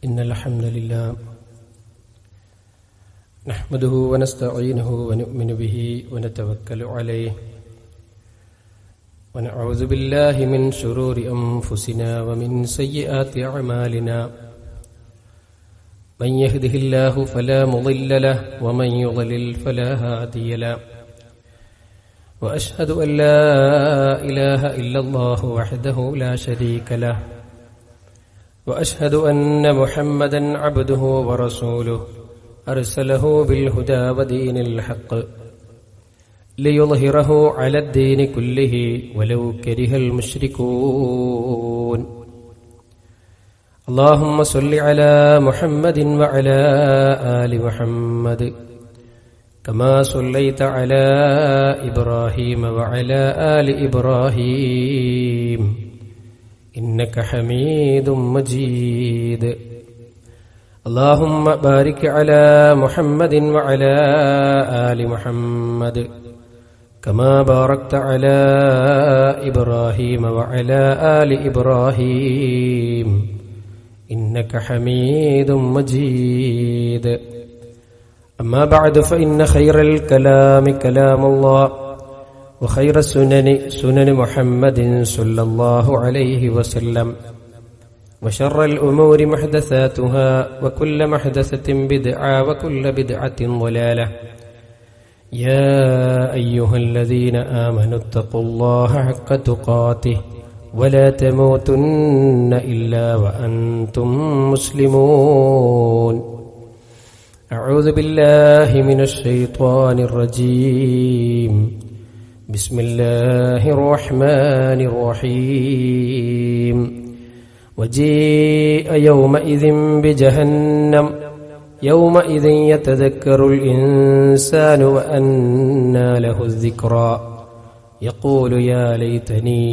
إن الحمد لله نحمده ونستعينه ونؤمن به ونتوكل عليه ونعوذ بالله من شرور أنفسنا ومن سيئات أعمالنا من يهده الله فلا مضل له ومن يضلل فلا هادي له وأشهد أن لا إله إلا الله وحده لا شريك له وأشهد أن محمدا عبده ورسوله أرسله بالهدى ودين الحق ليظهره على الدين كله ولو كره المشركون اللهم صل على محمد وعلى آل محمد كما صليت على إبراهيم وعلى آل إبراهيم إنك حميد مجيد اللهم بارك على محمد وعلى آل محمد كما باركت على إبراهيم وعلى آل إبراهيم إنك حميد مجيد أما بعد فإن خير الكلام كلام الله وخير السنن سنن محمد صلى الله عليه وسلم وشر الأمور محدثاتها وكل محدثة بدعة وكل بدعة ضلالة يا أيها الذين آمنوا اتقوا الله حق تقاته ولا تموتن إلا وأنتم مسلمون أعوذ بالله من الشيطان الرجيم بسم الله الرحمن الرحيم وجيء يومئذ بجهنم يومئذ يتذكر الإنسان وأنى له الذكرى يقول يا ليتني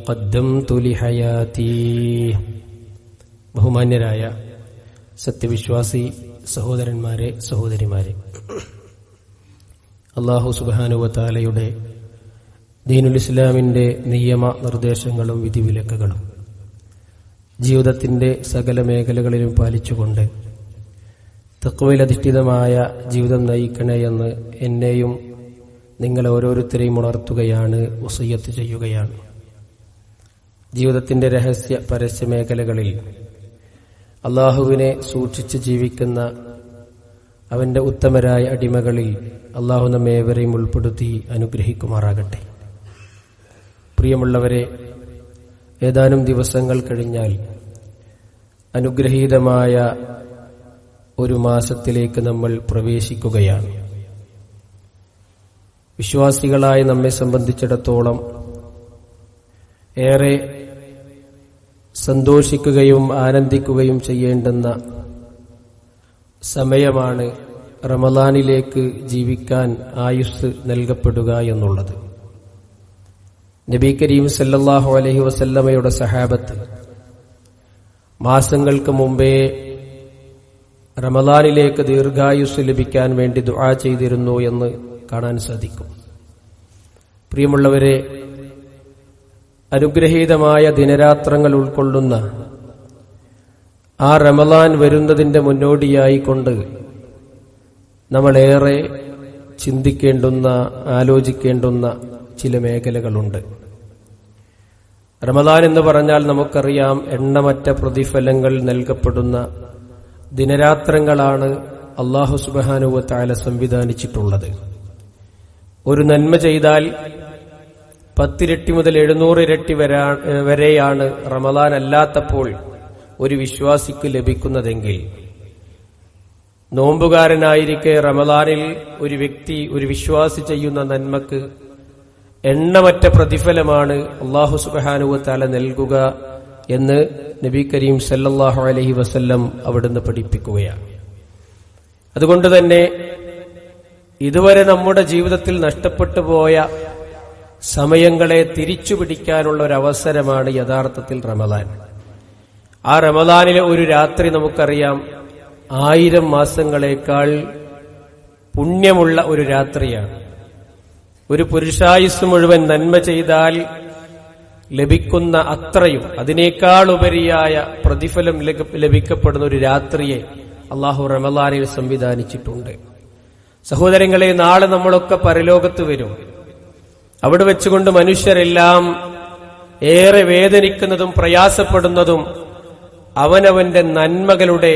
قدمت لحياتي ബഹുമാന്യരായ സത്യവിശ്വാസി സഹോദരന്മാരെ സഹോദരിമാരെ, അല്ലാഹു സുബ്ഹാനഹു വ തആലയുടെ ദീനുൽ ഇസ്ലാമിന്റെ നിയമ നിർദ്ദേശങ്ങളും വിധിവിലക്കുകളും ജീവിതത്തിന്റെ സകല മേഖലകളിലും പാലിച്ചുകൊണ്ട് തഖ്വയിൽ അധിഷ്ഠിതമായ ജീവിതം നയിക്കണേ എന്ന് എന്നെയും നിങ്ങൾ ഓരോരുത്തരെയും ഉണർത്തുകയാണ്, വസിയ്യത്ത് ചെയ്യുകയാണ്. ജീവിതത്തിന്റെ രഹസ്യ പരസ്യ മേഖലകളിൽ അള്ളാഹുവിനെ സൂക്ഷിച്ച് ജീവിക്കുന്ന അവന്റെ ഉത്തമരായ അടിമകളിൽ അള്ളാഹു നമ്മേവരെയും ഉൾപ്പെടുത്തി അനുഗ്രഹിക്കുമാറാകട്ടെ. പ്രിയമുള്ളവരെ, ഏതാനും ദിവസങ്ങൾ കഴിഞ്ഞാൽ അനുഗ്രഹീതമായ ഒരു മാസത്തിലേക്ക് നമ്മൾ പ്രവേശിക്കുകയാണ്. വിശ്വാസികളായ നമ്മെ സംബന്ധിച്ചിടത്തോളം ഏറെ സന്തോഷിക്കുകയും ആനന്ദിക്കുകയും ചെയ്യേണ്ടുന്ന സമയമാണ് റമളാനിലേക്ക് ജീവിക്കാൻ ആയുസ് നൽകപ്പെടുക എന്നുള്ളത്. നബി കരീം സല്ലല്ലാഹു അലൈഹി വസല്ലമയുടെ സഹാബത്ത് മാസങ്ങൾക്ക് മുമ്പേ റമളാനിലേക്ക് ദീർഘായുസ് ലഭിക്കാൻ വേണ്ടി ദുആ ചെയ്തിരുന്നു എന്ന് കാണാൻ സാധിക്കും. പ്രിയമുള്ളവരെ, അനുഗ്രഹീതമായ ദിനരാത്രങ്ങൾ ഉൾക്കൊള്ളുന്ന ആ റമളാൻ വരുന്നതിന്റെ മുന്നോടിയായിക്കൊണ്ട് നമ്മളേറെ ചിന്തിക്കേണ്ടുന്ന, ആലോചിക്കേണ്ടുന്ന ചില മേഖലകളുണ്ട്. റമളാൻ എന്ന് പറഞ്ഞാൽ നമുക്കറിയാം, എണ്ണമറ്റ പ്രതിഫലങ്ങൾ നൽകപ്പെടുന്ന ദിനരാത്രങ്ങളാണ് അല്ലാഹു സുബ്ഹാനഹു വ തആല സംവിധാനിച്ചിട്ടുള്ളത്. ഒരു നന്മ ചെയ്താൽ 10 ഇരട്ടി മുതൽ 700 ഇരട്ടി വരെയാണ് റമളാൻ അല്ലാത്തപ്പോൾ ഒരു വിശ്വാസിക്ക് ലഭിക്കുന്നതെങ്കിൽ, നോമ്പുകാരനായിരിക്കെ റമളാനിൽ ഒരു വ്യക്തി, ഒരു വിശ്വാസി ചെയ്യുന്ന നന്മക്ക് എണ്ണമറ്റ പ്രതിഫലമാണ് അല്ലാഹു സുബ്ഹാനഹു വ തആല നൽകുക എന്ന് നബി കരീം സല്ലല്ലാഹു അലൈഹി വസല്ലം അവിടുന്ന് പഠിപ്പിക്കുകയാണ്. അതുകൊണ്ട് തന്നെ ഇതുവരെ നമ്മുടെ ജീവിതത്തിൽ നഷ്ടപ്പെട്ടു പോയ സമയങ്ങളെ തിരിച്ചുപിടിക്കാനുള്ള ഒരു അവസരമാണ് യഥാർത്ഥത്തിൽ റമളാൻ. ആ റമളാനിലെ ഒരു രാത്രി നമുക്കറിയാം 1000 മാസങ്ങളേക്കാൾ പുണ്യമുള്ള ഒരു രാത്രിയാണ്. ഒരു പുരുഷായുസ് മുഴുവൻ നന്മ ചെയ്താൽ ലഭിക്കുന്ന അത്രയും അതിനേക്കാൾ ഉപരിയായ പ്രതിഫലം ലഭിക്കപ്പെടുന്ന ഒരു രാത്രിയെ അള്ളാഹു റമളാനിൽ സംവിധാനിച്ചിട്ടുണ്ട്. സഹോദരങ്ങളെ, നാളെ നമ്മളൊക്കെ പരലോകത്ത് വരും. അവിടെ വെച്ചുകൊണ്ട് മനുഷ്യരെല്ലാം ഏറെ വേദനിക്കുന്നതും പ്രയാസപ്പെടുന്നതും അവനവന്റെ നന്മകളുടെ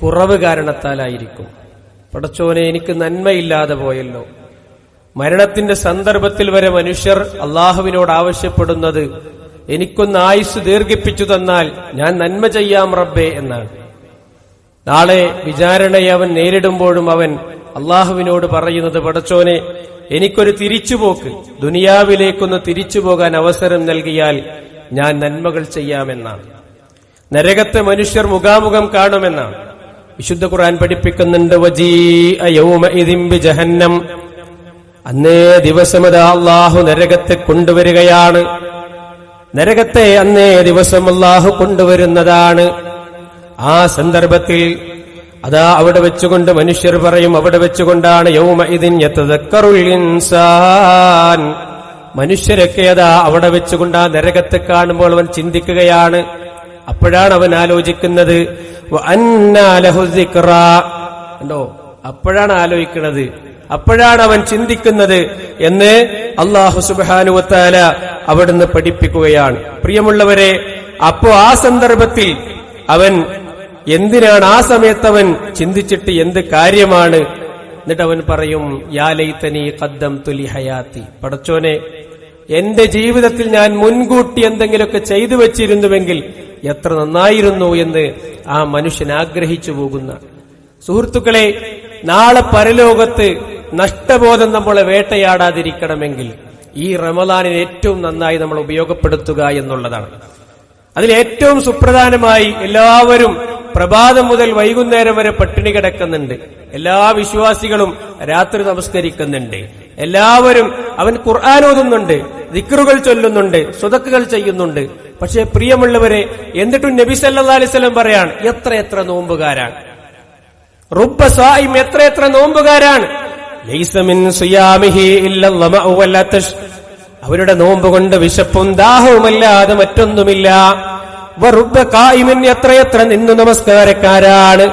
കുറവ് കാരണത്താലായിരിക്കും. പടച്ചോനെ, എനിക്ക് നന്മയില്ലാതെ പോയല്ലോ. മരണത്തിന്റെ സന്ദർഭത്തിൽ വരെ മനുഷ്യർ അള്ളാഹുവിനോട് ആവശ്യപ്പെടുന്നത് എനിക്കൊന്ന് ആയുസ് ദീർഘിപ്പിച്ചു തന്നാൽ ഞാൻ നന്മ ചെയ്യാം റബ്ബേ എന്നാണ്. നാളെ വിചാരണയെ അവൻ നേരിടുമ്പോഴും അവൻ അള്ളാഹുവിനോട് പറയുന്നത്, പടച്ചോനെ, എനിക്കൊരു തിരിച്ചുപോക്ക്, ദുനിയാവിലേക്കൊന്ന് തിരിച്ചു പോകാൻ അവസരം നൽകിയാൽ ഞാൻ നന്മകൾ ചെയ്യാമെന്നാണ്. നരകത്തെ മനുഷ്യർ മുഖാമുഖം കാണുമെന്നാണ് വിശുദ്ധ ഖുർആൻ പഠിപ്പിക്കുന്നുണ്ട്. വജീഅ യൗമഇദിൻ ബിജഹന്നം, അന്നേ ദിവസമത് അള്ളാഹു നരകത്തെ കൊണ്ടുവരികയാണ്. നരകത്തെ അന്നേ ദിവസം അള്ളാഹു കൊണ്ടുവരുന്നതാണ്. ആ സന്ദർഭത്തിൽ അതാ അവിടെ വെച്ചുകൊണ്ട് മനുഷ്യർ പറയും, അവിടെ വെച്ചുകൊണ്ടാണ് യൗമഇദിൻ യതദക്കറുൽ ഇൻസാൻ, മനുഷ്യരൊക്കെ അതാ അവിടെ വെച്ചുകൊണ്ട് ആ നരകത്തെ കാണുമ്പോൾ അവൻ ചിന്തിക്കുകയാണ്. അപ്പോഴാണ് അവൻ ആലോചിക്കുന്നത്, വഅന്നാ ലഹു സിക്റ, കണ്ടോ, അപ്പോഴാണ് ആലോചിക്കുന്നത്, അപ്പോഴാണ് അവൻ ചിന്തിക്കുന്നത് എന്ന് അല്ലാഹു സുബ്ഹാനഹു വ തആല അവിടുന്ന് പഠിപ്പിക്കുകയാണ്. പ്രിയമുള്ളവരെ, അപ്പോ ആ സന്ദർഭത്തിൽ അവൻ എന്തിനാണ്, ആ സമയത്ത് അവൻ ചിന്തിച്ചിട്ട് എന്ത് കാര്യമാണ്? എന്നിട്ട് അവൻ പറയും, യാ ലൈതനി ഖദ്ദംതു ലി ഹയാത്തി, പടച്ചോനെ, എന്റെ ജീവിതത്തിൽ ഞാൻ മുൻകൂട്ടി എന്തെങ്കിലുമൊക്കെ ചെയ്തു വെച്ചിരുന്നുവെങ്കിൽ എത്ര നന്നായിരുന്നു എന്ന് ആ മനുഷ്യൻ ആഗ്രഹിച്ചു പോകുന്ന. സുഹൃത്തുക്കളെ, നാളെ പരലോകത്ത് നഷ്ടബോധം നമ്മളെ വേട്ടയാടാതിരിക്കണമെങ്കിൽ ഈ റമളാനിനെ ഏറ്റവും നന്നായി നമ്മൾ ഉപയോഗപ്പെടുത്തുക എന്നുള്ളതാണ്. അതിൽ ഏറ്റവും സുപ്രധാനമായി എല്ലാവരും പ്രഭാതം മുതൽ വൈകുന്നേരം വരെ പട്ടിണി കിടക്കുന്നുണ്ട്. എല്ലാ വിശ്വാസികളും രാത്രി നമസ്കരിക്കുന്നുണ്ട്. എല്ലാവരും അവൻ ഖുർആൻ ഓതുന്നുണ്ട്, ദിക്റുകൾ ചൊല്ലുന്നുണ്ട്, സ്വതക്കുകൾ ചെയ്യുന്നുണ്ട്. പക്ഷേ പ്രിയമുള്ളവരെ, എന്നിട്ടും നബി സല്ലല്ലാഹു അലൈഹി വസല്ലം പറയാണ്, എത്ര നോമ്പുകാരാണ്, റുബ്ബ സായിം, എത്ര നോമ്പുകാരാണ്, ലൈസ മിൻ സിയാമിഹി ഇല്ല ളമഉ വൽ അതശ്, അവരുടെ നോമ്പ് കൊണ്ട് വിശപ്പും ദാഹവുമല്ലാതെ മറ്റൊന്നുമില്ല. വറുബ്ബ ഖായിമിൻ, എത്ര നിന്നു നമസ്കാരക്കാരാണ്,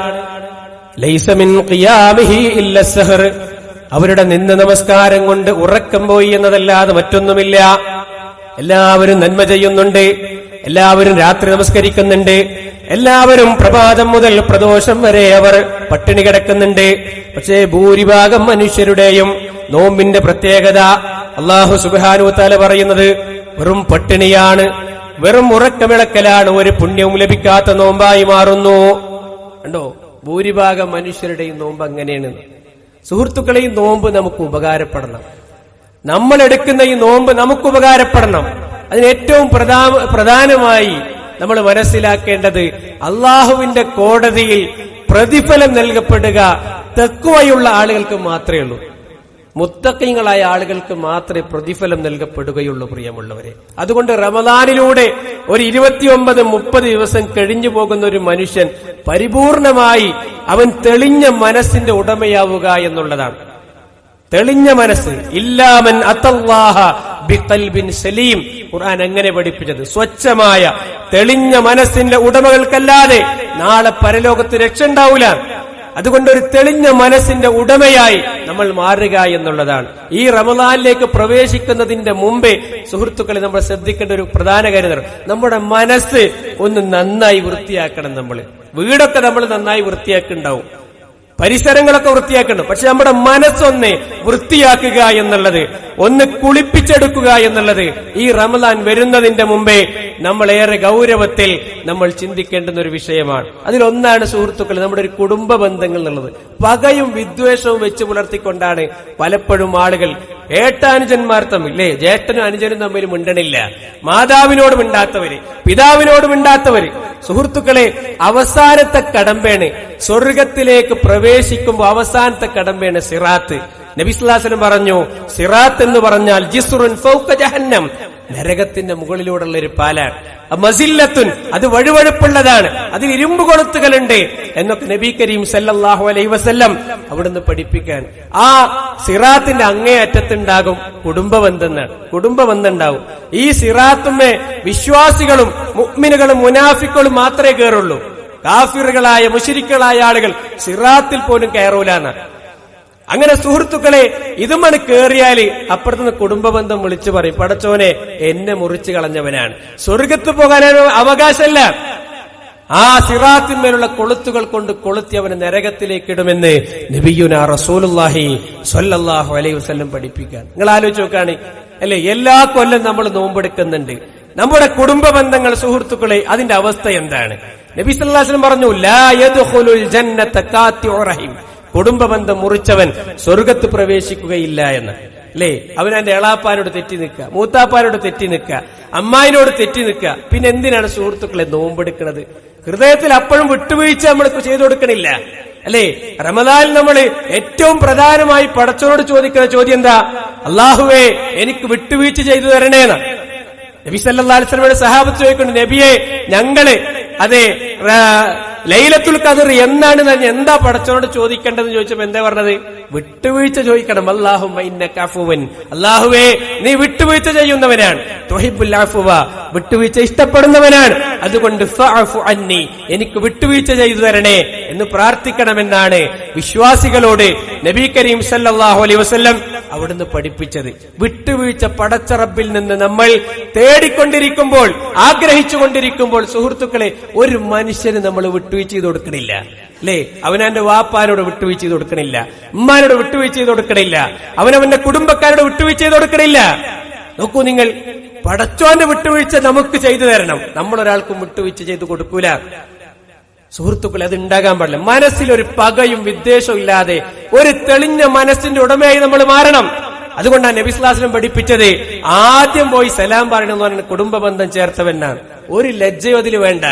ലൈസ മിൻ ഖിയാമിഹി ഇല്ല സഹർ, അവരുടെ നിന്ന് നമസ്കാരം കൊണ്ട് ഉറക്കം പോയി എന്നതല്ലാതെ മറ്റൊന്നുമില്ല. എല്ലാവരും നന്മ ചെയ്യുന്നുണ്ട്, എല്ലാവരും രാത്രി നമസ്കരിക്കുന്നുണ്ട്, എല്ലാവരും പ്രഭാതം മുതൽ പ്രദോഷം വരെ അവർ പട്ടിണി കിടക്കുന്നുണ്ട്. പക്ഷേ ഭൂരിഭാഗം മനുഷ്യരുടെയും നോമ്പിന്റെ പ്രത്യേകത അല്ലാഹു സുബ്ഹാനഹു വ തആല പറയുന്നത് വെറും പട്ടിണിയാണ്, വെറും ഉറക്കമിളക്കലാണ്, ഒരു പുണ്യവും ലഭിക്കാത്ത നോമ്പായി മാറുന്നു. കണ്ടോ, ഭൂരിഭാഗം മനുഷ്യരുടെയും നോമ്പ് അങ്ങനെയാണ്. സുഹൃത്തുക്കളെ, ഈ നോമ്പ് നമുക്ക് ഉപകാരപ്പെടണം. നമ്മൾ എടുക്കുന്ന ഈ നോമ്പ് നമുക്ക് ഉപകാരപ്പെടണം. അതിന് ഏറ്റവും പ്രധാനമായി നമ്മൾ മനസ്സിലാക്കേണ്ടത്, അള്ളാഹുവിന്റെ കോടതിയിൽ പ്രതിഫലം നൽകപ്പെടുക തഖ്വയുള്ള ആളുകൾക്ക് മാത്രമേ ഉള്ളൂ. മുത്തഖീങ്ങളായ ആളുകൾക്ക് മാത്രമേ പ്രതിഫലം നൽകപ്പെടുകയുള്ളൂ. പ്രിയമുള്ളവരെ, അതുകൊണ്ട് റമളാനിലൂടെ ഒരു 29-30 ദിവസം കഴിഞ്ഞു പോകുന്ന ഒരു മനുഷ്യൻ പരിപൂർണമായി അവൻ തെളിഞ്ഞ മനസ്സിന്റെ ഉടമയാവുക എന്നുള്ളതാണ്. തെളിഞ്ഞ മനസ്സ്, ഇല്ലാമൻ അത്തല്ലാഹ ബിഖൽബിൻ സലീം, ഖുർആൻ അങ്ങനെ പഠിപ്പിച്ചത്. സ്വച്ഛമായ തെളിഞ്ഞ മനസ്സിന്റെ ഉടമകൾക്കല്ലാതെ നാളെ പരലോകത്ത് രക്ഷ ഉണ്ടാവൂല. അതുകൊണ്ട് ഒരു തെളിഞ്ഞ മനസ്സിന്റെ ഉടമയായി നമ്മൾ മാറുക എന്നുള്ളതാണ്. ഈ റമളാനിലേക്ക് പ്രവേശിക്കുന്നതിന്റെ മുമ്പേ സുഹൃത്തുക്കളെ, നമ്മൾ ശ്രദ്ധിക്കേണ്ട ഒരു പ്രധാന കാര്യം, നമ്മുടെ മനസ്സ് ഒന്ന് നന്നായി വൃത്തിയാക്കണം. വീടൊക്കെ നമ്മൾ നന്നായി വൃത്തിയാക്കുന്നുണ്ടാവും, പരിസരങ്ങളൊക്കെ വൃത്തിയാക്കണം. പക്ഷെ നമ്മുടെ മനസ്സൊന്ന് വൃത്തിയാക്കുക എന്നുള്ളത്, ഒന്ന് കുളിപ്പിച്ചെടുക്കുക എന്നുള്ളത് ഈ റമളാൻ വരുന്നതിന്റെ മുമ്പേ നമ്മൾ ഏറെ ഗൗരവത്തിൽ നമ്മൾ ചിന്തിക്കേണ്ടുന്ന ഒരു വിഷയമാണ്. അതിലൊന്നാണ് സുഹൃത്തുക്കൾ, നമ്മുടെ ഒരു കുടുംബ ബന്ധങ്ങൾ എന്നുള്ളത്. പകയും വിദ്വേഷവും വെച്ച് പുലർത്തിക്കൊണ്ടാണ് പലപ്പോഴും ആളുകൾ, ഏട്ടാനുജന്മാർ തമ്മിൽ, ജ്യേഷ്ഠനും അനുജനും തമ്മിൽ മിണ്ടണില്ല, മാതാവിനോട് മിണ്ടാത്തവര്, പിതാവിനോട് മിണ്ടാത്തവര്. സുഹൃത്തുക്കളെ, അവസാനത്തെ കടമ്പയാണ് സ്വർഗത്തിലേക്ക് പ്രവേശിക്കുമ്പോൾ അവസാനത്തെ കടമ്പയാണ് സിറാത്ത്. നബി സല്ലല്ലാഹു അലൈഹി വസല്ലം പറഞ്ഞു, സിറാത്ത് എന്ന് പറഞ്ഞാൽ ജിസ്റുൻ ഫൗക ജഹന്നം, നരകത്തിന്റെ മുകളിലൂടെയുള്ള ഒരു പാലാണ്. മസില്ലത്തുൻ, അത് വഴുവഴുപ്പുള്ളതാണ്, അതിൽ ഇരുമ്പ് കൊളുത്തുകളുണ്ട്. എന്നൊക്കെ നബി കരീം സല്ലല്ലാഹു അലൈഹി വസല്ലം അവിടുന്ന് പഠിപ്പിക്കാൻ. ആ സിറാത്തിന്റെ അങ്ങേ അറ്റത്തുണ്ടാകും കുടുംബബന്ധം. കുടുംബബന്ധം ഉണ്ടാവും. ഈ സിറാത്തുമ്മേ വിശ്വാസികളും മുഅ്മിനുകളും മുനാഫിക്കുകളും മാത്രമേ കയറുള്ളൂ. കാഫിറുകളായ മുശ്രിക്കുകളായ ആളുകൾ സിറാത്തിൽ പോലും കയറൂലാണ്. അങ്ങനെ സുഹൃത്തുക്കളെ, ഇതുമാണ് കേറിയാല് അപ്പുറത്തുനിന്ന് കുടുംബബന്ധം വിളിച്ചു പറയും, പടച്ചോനെ എന്നെ മുറിച്ചു കളഞ്ഞവനാണ്, സ്വർഗത്ത് പോകാൻ അവകാശമല്ല. ആ സിറാത്തിന്മേലുള്ള കൊളുത്തുകൾ കൊണ്ട് കൊളുത്തി അവന് നരകത്തിലേക്ക് ഇടുമെന്ന് നബിയുനാ റസൂലുള്ളാഹി സ്വല്ലല്ലാഹു അലൈഹി വസല്ലം പഠിപ്പിക്കാൻ. നിങ്ങൾ ആലോചിച്ച് നോക്കാണ് അല്ലെ, എല്ലാ കൊല്ലം നമ്മൾ നോമ്പെടുക്കുന്നുണ്ട്. നമ്മുടെ കുടുംബ ബന്ധങ്ങൾ സുഹൃത്തുക്കളെ, അതിന്റെ അവസ്ഥ എന്താണ്? നബി സല്ലല്ലാഹു അലൈഹി വസല്ലം പറഞ്ഞു, ലാ യദ്ഖുലുൽ ജന്നത ഖാതിഉ റഹിം, കുടുംബ ബന്ധം മുറിച്ചവൻ സ്വർഗത്ത് പ്രവേശിക്കുകയില്ല എന്ന്. അല്ലേ, അവനെന്റെ എളാപ്പാരോട് തെറ്റി നിൽക്കുക, മൂത്താപ്പാരോട് തെറ്റി നിൽക്കുക, അമ്മായിനോട് തെറ്റി നിൽക്കുക. പിന്നെ എന്തിനാണ് സുഹൃത്തുക്കളെ നോമ്പെടുക്കുന്നത്? ഹൃദയത്തിൽ അപ്പോഴും വിട്ടുവീഴ്ച നമ്മൾ ചെയ്തു കൊടുക്കണില്ല. അല്ലേ, റമദാനിൽ നമ്മൾ ഏറ്റവും പ്രധാനമായി പടച്ചവനോട് ചോദിക്കുന്ന ചോദ്യം എന്താ? അല്ലാഹുവേ എനിക്ക് വിട്ടുവീഴ്ച ചെയ്തു തരണേന്ന്. നബി സല്ലല്ലാഹു അലൈഹി വസല്ലമയുടെ സഹാബത്ത് ചോദിക്കുന്നു, നബിയെ ഞങ്ങള് അതെ ലൈലത്തുൽ ഖദർ എന്നാണ് എന്താ പടച്ചവനോട് ചോദിക്കേണ്ടതെന്ന് ചോദിച്ചപ്പോ എന്താ പറഞ്ഞത്? വിട്ടുവീഴ്ച ചോദിക്കണം. അല്ലാഹുമ്മ ഇന്നക അഫുവൻ, അല്ലാഹുവേ നീ വിട്ടുവീഴ്ച ചെയ്യുന്നവനാണ്, തുഹിബ്ബുൽ അഫ്വ വിട്ടുവീഴ്ച ഇഷ്ടപ്പെടുന്നവനാണ്, അതുകൊണ്ട് ഫഅഫു അന്നി എനിക്ക് വിട്ടുവീഴ്ച ചെയ്തു തരണേ എന്ന് പ്രാർത്ഥിക്കണമെന്നാണ് വിശ്വാസികളോട് നബി കരീം സല്ലല്ലാഹു അലൈഹി വസല്ലം അവിടുന്ന് പഠിപ്പിച്ചത്. വിട്ടുവീഴ്ച പടച്ച റബ്ബിൽ നിന്ന് നമ്മൾ തേടിക്കൊണ്ടിരിക്കുമ്പോൾ, ആഗ്രഹിച്ചുകൊണ്ടിരിക്കുമ്പോൾ സുഹൃത്തുക്കളെ, ഒരു മനുഷ്യന് നമ്മൾ വിട്ടുവീഴ്ച ചെയ്ത് കൊടുക്കണില്ല. അല്ലേ, അവനവന്റെ വാപ്പാരോട് വിട്ടുവീഴ്ച ചെയ്ത് കൊടുക്കണില്ല, ഉമ്മാനോട് വിട്ടുവീഴ്ച ചെയ്ത് കൊടുക്കണില്ല, അവനവന്റെ കുടുംബക്കാരോട് വിട്ടുവീഴ്ച ചെയ്ത് കൊടുക്കണില്ല. നോക്കൂ നിങ്ങൾ, പടച്ചോന്റെ വിട്ടുവീഴ്ച നമുക്ക് ചെയ്തു തരണം, നമ്മളൊരാൾക്കും വിട്ടുവീഴ്ച ചെയ്ത് കൊടുക്കൂല. സുഹൃത്തുക്കളെ, അത് ഉണ്ടാകാൻ പാടില്ല. മനസ്സിലൊരു പകയും വിദ്വേഷവും ഇല്ലാതെ ഒരു തെളിഞ്ഞ മനസ്സിന്റെ ഉടമയായി നമ്മൾ മാറണം. അതുകൊണ്ടാണ് നബി സ്വല്ലല്ലാഹു അലൈഹി വസല്ലം പഠിപ്പിച്ചത്, ആദ്യം പോയി സലാം പറയണമെന്ന് പറഞ്ഞ കുടുംബ ബന്ധം ചേർത്തവനാണ്. ഒരു ലജ്ജയോ അതിൽ വേണ്ട,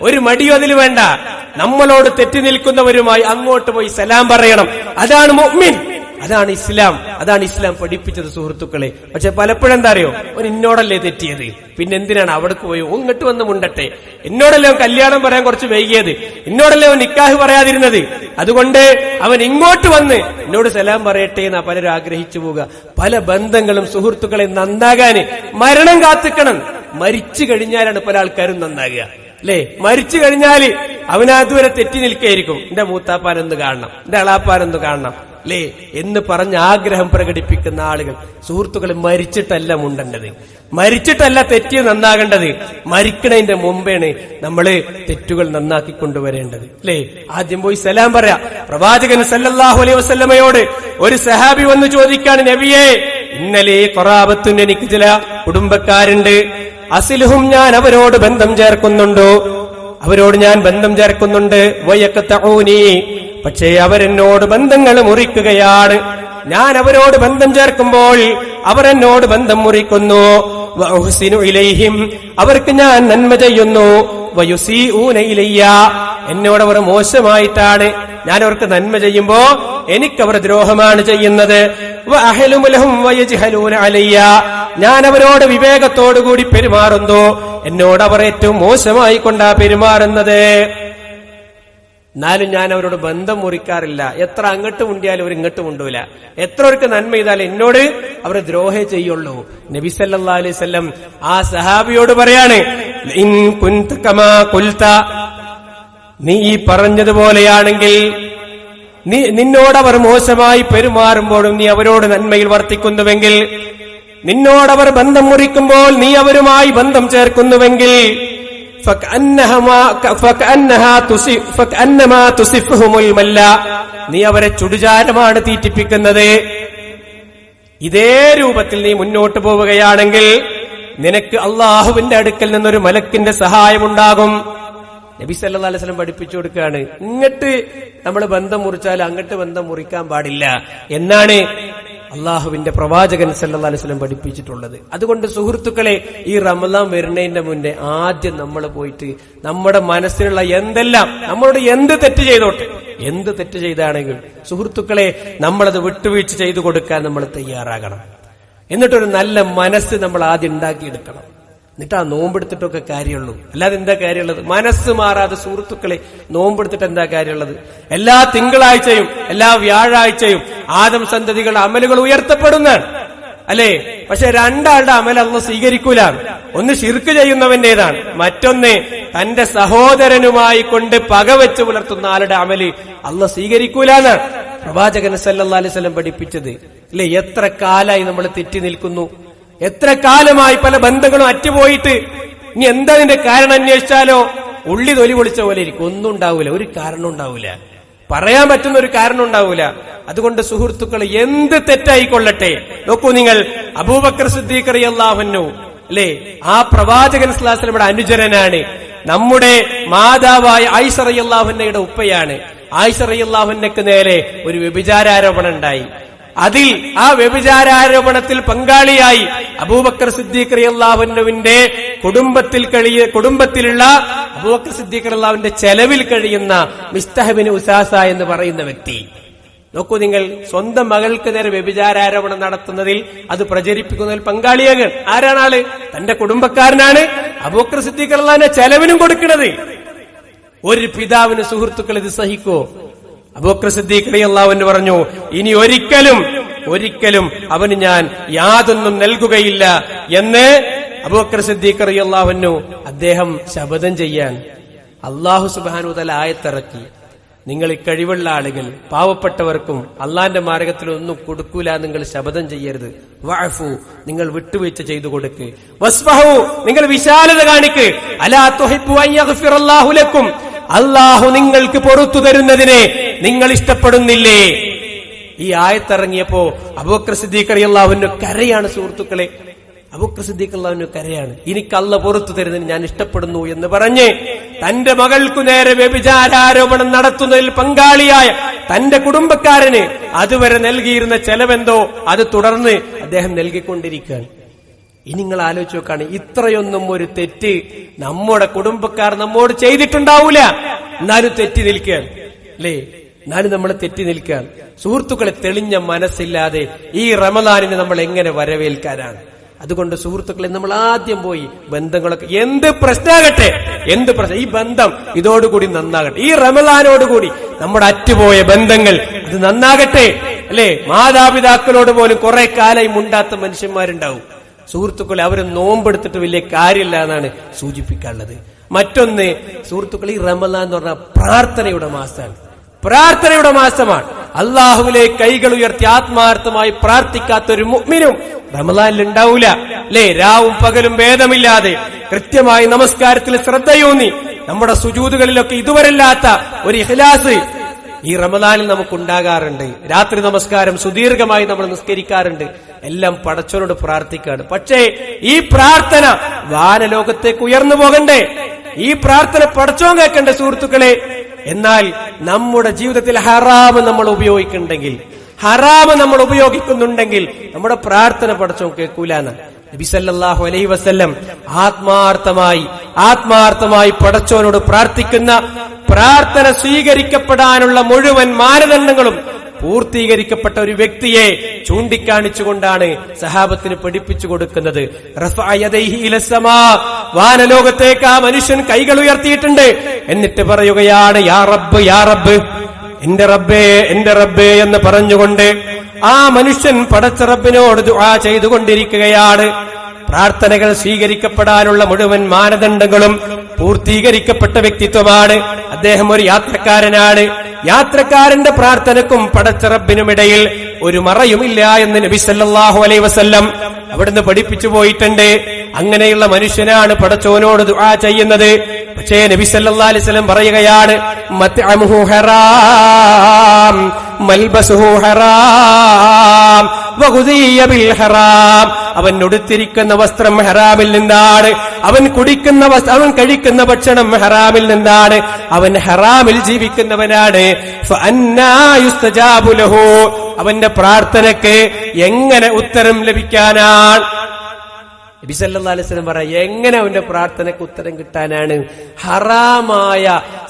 ഒരു മടിയോ അതിൽ വേണ്ട. നമ്മളോട് തെറ്റി നിൽക്കുന്നവരുമായി അങ്ങോട്ട് പോയി സലാം പറയണം. അതാണ് മുഅ്മിൻ, അതാണ് ഇസ്ലാം, അതാണ് ഇസ്ലാം പഠിപ്പിച്ചത് സുഹൃത്തുക്കളെ. പക്ഷെ പലപ്പോഴും എന്താ അറിയോ, ഒരു എന്നോടല്ലേ തെറ്റിയത്, പിന്നെ എന്തിനാണ് അവിടേക്ക് പോയി ഇങ്ങോട്ട് വന്ന് മുണ്ടട്ടെ, എന്നോടല്ലേ അവൻ കല്യാണം പറയാൻ കുറച്ച് വൈകിയത്, എന്നോടല്ലേ അവൻ നിക്കാഹ് പറയാതിരുന്നത്, അതുകൊണ്ട് അവൻ ഇങ്ങോട്ട് വന്ന് എന്നോട് സലാം പറയട്ടെ എന്നാ പലരും ആഗ്രഹിച്ചു പോവുക. പല ബന്ധങ്ങളും സുഹൃത്തുക്കളെ നന്നാകാന് മരണം കാത്തിക്കണം. മരിച്ചു കഴിഞ്ഞാലാണ് പല ആൾക്കാരും നന്നാകുക. അല്ലേ, മരിച്ചു കഴിഞ്ഞാല് അവനതുവരെ തെറ്റി നിൽക്കുകയായിരിക്കും, എന്റെ മൂത്താപ്പാനൊന്ന് കാണണം, എന്റെ അളാപ്പാനൊന്ന് കാണണം, അല്ലേ എന്ന് പറഞ്ഞ് ആഗ്രഹം പ്രകടിപ്പിക്കുന്ന ആളുകൾ സുഹൃത്തുക്കളെ, മരിച്ചിട്ടല്ല മുണ്ടേണ്ടത്, മരിച്ചിട്ടല്ല തെറ്റി നന്നാകേണ്ടത്, മരിക്കണതിന്റെ മുമ്പേണ് നമ്മള് തെറ്റുകൾ നന്നാക്കി കൊണ്ടുവരേണ്ടത്. അല്ലേ, ആദ്യം പോയി സലാം പറയാ. പ്രവാചകൻ സല്ലല്ലാഹു അലൈഹി വസല്ലമയോട് ഒരു സഹാബി വന്ന് ചോദിക്കാണ്, നബിയെ ഇന്നലെ ഖറാബത്തുൻ, എനിക്ക് ചില കുടുംബക്കാരുണ്ട്, അസിലുഹും ഞാൻ അവരോട് ബന്ധം ചേർക്കുന്നുണ്ടോ, അവരോട് ഞാൻ ബന്ധം ചേർക്കുന്നുണ്ട്, വയഖതഊനി പക്ഷേ അവരെന്നോട് ബന്ധങ്ങൾ മുറിക്കുകയാണ്. ഞാൻ അവരോട് ബന്ധം ചേർക്കുമ്പോൾ അവർ എന്നോട് ബന്ധം മുറിക്കുന്നു. വഉഹ്സിനു ഇലൈഹിം അവർക്ക് ഞാൻ നന്മ ചെയ്യുന്നു. വയുസീഊന ഇലയ്യ എന്നോട് അവർ മോശമായിട്ടാണ് ഞാൻ അവർക്ക് നന്മ ചെയ്യുമ്പോ എനിക്കവർ ദ്രോഹമാണ് ചെയ്യുന്നത്. വഅഹ്ലുമു ലഹും വയജ്ഹലൂന അലയ്യ ഞാൻ അവരോട് വിവേകത്തോടുകൂടി പെരുമാറുന്നു, എന്നോട് അവർ ഏറ്റവും മോശമായി കൊണ്ടാ പെരുമാറുന്നത്. എന്നാലും ഞാൻ അവരോട് ബന്ധം മുറിക്കാറില്ല. എത്ര അങ്ങോട്ട് മുണ്ടിയാലും അവർ ഇങ്ങോട്ട് മുണ്ടൂല, എത്ര അവർക്ക് നന്മ ചെയ്താലും എന്നോട് അവർ ദ്രോഹേ ചെയ്യുള്ളൂ. നബി സല്ലല്ലാഹു അലൈഹി വസല്ലം ആ സഹാബിയോട് പറയാണ്, ഇൻ കുൻത കമാ ഖുൽത നീ ഈ പറഞ്ഞതുപോലെയാണെങ്കിൽ, നിന്നോടവർ മോശമായി പെരുമാറുമ്പോഴും നീ അവരോട് നന്മയിൽ വർത്തിക്കുന്നുവെങ്കിൽ, നിന്നോടവർ ബന്ധം മുറിക്കുമ്പോൾ നീ അവരുമായി ബന്ധം ചേർക്കുന്നുവെങ്കിൽ, നീ അവരെ ചുടുചാരമാണ് തീറ്റിപ്പിക്കുന്നത്. ഇതേ രൂപത്തിൽ നീ മുന്നോട്ട് പോവുകയാണെങ്കിൽ നിനക്ക് അള്ളാഹുവിന്റെ അടുക്കൽ നിന്നൊരു മലക്കിന്റെ സഹായമുണ്ടാകും. നബി സല്ലല്ലാഹു അലൈഹി വസല്ലം പഠിപ്പിച്ചു കൊടുക്കുകയാണ്, ഇങ്ങോട്ട് നമ്മൾ ബന്ധം മുറിച്ചാൽ അങ്ങോട്ട് ബന്ധം മുറിക്കാൻ പാടില്ല എന്നാണ് അള്ളാഹുവിന്റെ പ്രവാചകൻ സല്ലല്ലാഹു അലൈഹി വസല്ലം പഠിപ്പിച്ചിട്ടുള്ളത്. അതുകൊണ്ട് സുഹൃത്തുക്കളെ, ഈ റമദാൻ വരുന്നതിന്റെ മുന്നേ ആദ്യം നമ്മൾ പോയിട്ട് നമ്മുടെ മനസ്സിലുള്ള എന്തെല്ലാം, നമ്മളോട് എന്ത് തെറ്റ് ചെയ്തോട്ടെ, എന്ത് തെറ്റ് ചെയ്താണെങ്കിൽ സുഹൃത്തുക്കളെ നമ്മളത് വിട്ടുവീഴ്ച ചെയ്തു കൊടുക്കാൻ നമ്മൾ തയ്യാറാകണം. എന്നിട്ടൊരു നല്ല മനസ്സ് നമ്മൾ ആദ്യം ഉണ്ടാക്കിയെടുക്കണം. എന്നിട്ട് ആ നോമ്പെടുത്തിട്ടൊക്കെ കാര്യമുള്ളൂ. അല്ലാതെ എന്താ കാര്യമുള്ളത്? മനസ്സ് മാറാതെ സുഹൃത്തുക്കളെ നോമ്പെടുത്തിട്ട് എന്താ കാര്യമുള്ളത്? എല്ലാ തിങ്കളാഴ്ചയും എല്ലാ വ്യാഴാഴ്ചയും ആദം സന്തതികളുടെ അമലുകൾ ഉയർത്തപ്പെടുന്നതാണ് അല്ലേ? പക്ഷെ രണ്ടാളുടെ അമൽ അല്ലാഹു സ്വീകരിക്കൂല. ഒന്ന് ശിർക്ക് ചെയ്യുന്നവന്റേതാണ്, മറ്റൊന്ന് തന്റെ സഹോദരനുമായി കൊണ്ട് പകവെച്ച് പുലർത്തുന്ന ആളുടെ അമല് അല്ലാഹു സ്വീകരിക്കൂലെന്നാണ് പ്രവാചകൻ സല്ലല്ലാഹു അലൈഹി വസല്ലം പഠിപ്പിച്ചത് അല്ലേ? എത്ര കാലായി നമ്മൾ തെറ്റി നിൽക്കുന്നു, എത്ര കാലമായി പല ബന്ധങ്ങളും അറ്റുപോയിട്ട്. ഇനി എന്താ ഇതിന്റെ കാരണം അന്വേഷിച്ചാലോ ഉള്ളി തൊലി പൊളിച്ച പോലെ ഇരിക്കും. ഒന്നും ഉണ്ടാവൂല, ഒരു കാരണം ഉണ്ടാവൂല, പറയാൻ പറ്റുന്ന ഒരു കാരണം ഉണ്ടാവൂല. അതുകൊണ്ട് സുഹൃത്തുക്കൾ, എന്ത് തെറ്റായിക്കൊള്ളട്ടെ, നോക്കൂ നിങ്ങൾ, അബൂബക്കർ സിദ്ദീഖ് റളിയല്ലാഹു അൻഹു അല്ലേ, ആ പ്രവാചകൻ സ്വല്ലല്ലാഹു അലൈഹി വസല്ലമയുടെ അനുചരനാണ്. നമ്മുടെ മാതാവായ ആയിഷ റളിയല്ലാഹു അൻഹയുടെ ഉപ്പയാണ്. ആയിഷ റളിയല്ലാഹു അൻഹയ്ക്ക് നേരെ ഒരു വ്യഭിചാരാരോപണം ഉണ്ടായി. അതിൽ ആ വ്യഭിചാരാരോപണത്തിൽ പങ്കാളിയായി അബൂബക്കർ സിദ്ദീഖ് റളിയല്ലാഹു അൻഹുവിന്റെ കുടുംബത്തിലുള്ള അബൂബക്കർ സിദ്ദീഖ് റളിയല്ലാഹു അൻഹുവിന്റെ ചെലവിൽ കഴിയുന്ന മിസ്തഹ് ബിൻ ഉസാസ എന്ന് പറയുന്ന വ്യക്തി. നോക്കൂ നിങ്ങൾ, സ്വന്തം മകൾക്ക് നേരെ വ്യഭിചാരാരോപണം നടത്തുന്നതിൽ, അത് പ്രചരിപ്പിക്കുന്നതിൽ പങ്കാളിയാകാൻ ആരാണ്? ആള് തന്റെ കുടുംബക്കാരനാണ്. അബൂബക്കർ സിദ്ദീഖ് റളിയല്ലാഹു അൻഹു ചെലവിനും കൊടുക്കുന്നത്. ഒരു പിതാവിന് സുഹൃത്തുക്കൾ ഇത് സഹിക്കോ? അബൂബക്കർ സിദ്ദീഖ് റളിയല്ലാഹു അൻഹു പറഞ്ഞു, ഇനി ഒരിക്കലും അവന് ഞാൻ യാതൊന്നും നൽകുകയില്ല എന്ന് അബൂബക്കർ സിദ്ദീഖ് റളിയല്ലാഹു അൻഹു അദ്ദേഹം ശപഥം ചെയ്യാൻ അല്ലാഹു സുബ്ഹാനഹു വ തആല ആയത്തിറക്കി. നിങ്ങൾ ഈ കഴിവുള്ള ആളുകൾ പാവപ്പെട്ടവർക്കും അള്ളാന്റെ മാർഗത്തിൽ ഒന്നും കൊടുക്കൂല, നിങ്ങൾ ശപഥം ചെയ്യരുത്. വഅഫു, നിങ്ങൾ വിട്ടുവീഴ്ച ചെയ്തു കൊടുക്ക്. വസ്ഫഹു, നിങ്ങൾ വിശാലത കാണിക്ക്. അലാ തുഹിബ്ബു അൻ യഗ്ഫിറല്ലാഹു ലക്കും, അല്ലാഹു നിങ്ങൾക്ക് പൊറുത്തു തരുന്നതിനെ നിങ്ങൾ ഇഷ്ടപ്പെടുന്നില്ലേ? ഈ ആയത്തിറങ്ങിയപ്പോ അബൂബക്കർ സിദ്ദീഖ് റളിയല്ലാഹു അൻഹു കരയാണ് സുഹൃത്തുക്കളെ. അബൂബക്കർ സിദ്ദീഖ് റളിയല്ലാഹു അൻഹു കരയാണ്. എനിക്ക് അല്ലാഹു പൊറുത്തു തരുന്നതിന് ഞാൻ ഇഷ്ടപ്പെടുന്നു എന്ന് പറഞ്ഞ് തന്റെ മകൾക്കു നേരെ വ്യഭിചാരാരോപണം നടത്തുന്നതിൽ പങ്കാളിയായ തന്റെ കുടുംബക്കാരന് അതുവരെ നൽകിയിരുന്ന ചെലവെന്തോ അത് തുടർന്ന് അദ്ദേഹം നൽകിക്കൊണ്ടിരിക്കുകയാണ്. ഇനി നിങ്ങൾ ആലോചിച്ച് നോക്കാണ്, ഇത്രയൊന്നും ഒരു തെറ്റ് നമ്മുടെ കുടുംബക്കാർ നമ്മോട് ചെയ്തിട്ടുണ്ടാവൂല, എന്നാലും തെറ്റി നിൽക്കുകയാണ് അല്ലേ? എന്നാലും നമ്മൾ തെറ്റി നിൽക്കുകയാണ്. സുഹൃത്തുക്കളെ, തെളിഞ്ഞ മനസ്സില്ലാതെ ഈ റമദാനിനെ നമ്മൾ എങ്ങനെ വരവേൽക്കാനാണ്? അതുകൊണ്ട് സുഹൃത്തുക്കളെ, നമ്മൾ ആദ്യം പോയി ബന്ധങ്ങളൊക്കെ, എന്ത് പ്രശ്നമാകട്ടെ, എന്ത് പ്രശ്നം, ഈ ബന്ധം ഇതോടുകൂടി നന്നാകട്ടെ. ഈ റമദാനോടുകൂടി നമ്മുടെ അറ്റുപോയ ബന്ധങ്ങൾ അത് നന്നാകട്ടെ അല്ലേ? മാതാപിതാക്കളോട് പോലും കുറെ കാലമായി മുണ്ടാത്ത മനുഷ്യന്മാരുണ്ടാവും സുഹൃത്തുക്കളെ, അവര് നോമ്പെടുത്തിട്ട് വലിയ കാര്യമില്ല എന്നാണ് സൂചിപ്പിക്കാനുള്ളത്. മറ്റൊന്ന് സുഹൃത്തുക്കളെ, ഈ റമദാൻ എന്ന് പറഞ്ഞാൽ പ്രാർത്ഥനയുടെ മാസമാണ്, പ്രാർത്ഥനയുടെ മാസമാണ്. അള്ളാഹുവിലേക്ക് കൈകൾ ഉയർത്തി ആത്മാർത്ഥമായി പ്രാർത്ഥിക്കാത്ത ഒരു മുഅ്മിനും റമദാനിൽ ഉണ്ടാവൂല അല്ലേ? രാവും പകലും ഭേദമില്ലാതെ കൃത്യമായി നമസ്കാരത്തിൽ ശ്രദ്ധയൂന്നി നമ്മുടെ സുജൂദുകളിലൊക്കെ ഇതുവരെല്ലാത്ത ഒരു ഇഖ്ലാസ് ഈ റമദാനിൽ നമുക്കുണ്ടാകാറുണ്ട്. രാത്രി നമസ്കാരം സുദീർഘമായി നമ്മൾ നിസ്കരിക്കാറുണ്ട്. എല്ലാം പടച്ചവനോട് പ്രാർത്ഥിക്കാണ്. പക്ഷേ ഈ പ്രാർത്ഥന വാനലോകത്തേക്ക് ഉയർന്നു പോകണ്ടേ? ഈ പ്രാർത്ഥന പടച്ചവൻ കേൾക്കണ്ടേ സുഹൃത്തുക്കളെ? എന്നാൽ നമ്മുടെ ജീവിതത്തിൽ ഹറാമ് നമ്മൾ ഉപയോഗിക്കുന്നുണ്ടെങ്കിൽ, ഹറാമ് നമ്മൾ ഉപയോഗിക്കുന്നുണ്ടെങ്കിൽ നമ്മുടെ പ്രാർത്ഥന പടച്ചവൻ കേൾക്കൂലെന്ന് നബി സല്ലല്ലാഹു അലൈഹി വസല്ലം ആത്മാർത്ഥമായി പടച്ചവനോട് പ്രാർത്ഥിക്കുന്ന പ്രാർത്ഥന സ്വീകരിക്കപ്പെടാനുള്ള മുഴുവൻ മാനദണ്ഡങ്ങളും പൂർത്തീകരിക്കപ്പെട്ട ഒരു വ്യക്തിയെ ചൂണ്ടിക്കാണിച്ചുകൊണ്ടാണ് സഹാബത്തിന് പഠിപ്പിച്ചു കൊടുക്കുന്നത്. വാനലോകത്തേക്ക് ആ മനുഷ്യൻ കൈകൾ ഉയർത്തിയിട്ടുണ്ട്. എന്നിട്ട് പറയുകയാണ്, യാ റബ്ബ്, യാ റബ്ബ്, എന്റെ റബ്ബേ, എന്റെ റബ്ബേ എന്ന് പറഞ്ഞുകൊണ്ട് ആ മനുഷ്യൻ പടച്ച റബ്ബിനോട് ദുആ ചെയ്തുകൊണ്ടിരിക്കുകയാണ്. പ്രാർത്ഥനകൾ സ്വീകരിക്കപ്പെടാനുള്ള മുഴുവൻ മാനദണ്ഡങ്ങളും പൂർത്തീകരിക്കപ്പെട്ട വ്യക്തിത്വമാണ് അദ്ദേഹം. ഒരു യാത്രക്കാരനാണ്. യാത്രക്കാരന്റെ പ്രാർത്ഥനക്കും പടച്ച റബ്ബിനുമിടയിൽ ഒരു മറയുമില്ല എന്ന് നബി സല്ലല്ലാഹു അലൈഹി വസല്ലം അവിടുന്ന് പഠിപ്പിച്ചു പോയിട്ടുണ്ട്. അങ്ങനെയുള്ള മനുഷ്യനാണ് പടച്ചോനോട് ദുആ ചെയ്യുന്നത്. പക്ഷേ നബി സല്ലല്ലാഹു അലൈഹി വസല്ലം പറയുകയാണ്, മത്അമുഹു ഹറാം മൽബസുഹു ഹറാം വഗുദിയ ബിൽ ഹറാം. അവൻ ഉടുത്തിരിക്കുന്ന വസ്ത്രം ഹറാമിൽ നിന്നാണ്, അവൻ കഴിക്കുന്ന ഭക്ഷണം ഹറാമിൽ നിന്നാണ്, അവൻ ഹറാമിൽ ജീവിക്കുന്നവനാണ്. ഫഅന്നാ യുസ്തജാബു ലഹു, അവന്റെ പ്രാർത്ഥനയ്ക്ക് എങ്ങനെ ഉത്തരം ലഭിക്കാനാണ്? നബി സല്ലല്ലാഹു അലൈഹി വസല്ലം പറയാ, എങ്ങനെ അവന്റെ പ്രാർത്ഥനയ്ക്ക് ഉത്തരം കിട്ടാനാണ്? ഹറാമായ